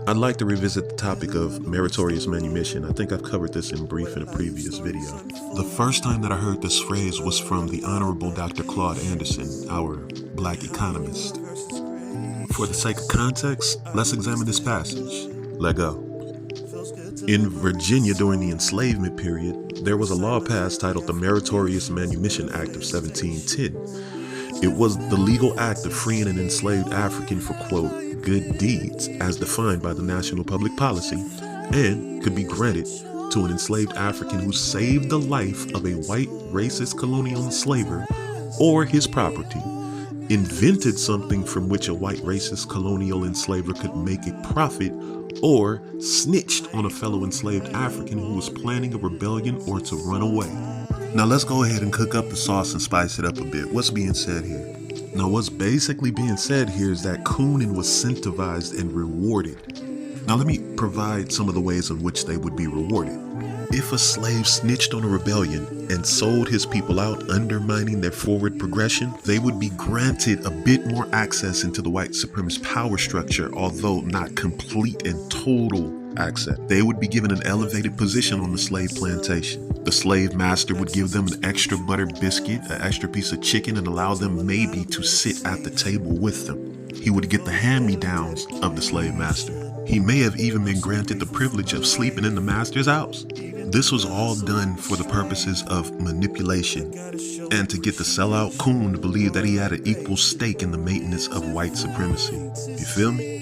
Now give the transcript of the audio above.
I'd like to revisit the topic of meritorious manumission. I think I've covered this in brief in a previous video. The first time that I heard this phrase was from the Honorable Dr. Claude Anderson, our black economist. For the sake of context, let's examine this passage. Let go. In Virginia during the enslavement period, there was a law passed titled the Meritorious Manumission Act of 1710. It was the legal act of freeing an enslaved African for, quote, good deeds as defined by the national public policy, and could be granted to an enslaved African who saved the life of a white racist colonial enslaver or his property, invented something from which a white racist colonial enslaver could make a profit, or snitched on a fellow enslaved African who was planning a rebellion or to run away. Now let's go ahead and cook up the sauce and spice it up a bit. What's being said here? Now what's basically being said here is that cooning was incentivized and rewarded. Now let me provide some of the ways in which they would be rewarded. If a slave snitched on a rebellion and sold his people out, undermining their forward progression, they would be granted a bit more access into the white supremacist power structure, although not complete and total access. They would be given an elevated position on the slave plantation. The slave master would give them an extra buttered biscuit, an extra piece of chicken, and allow them maybe to sit at the table with them. He would get the hand-me-downs of the slave master. He may have even been granted the privilege of sleeping in the master's house. This was all done for the purposes of manipulation and to get the sellout COON to believe that he had an equal stake in the maintenance of white supremacy. You feel me?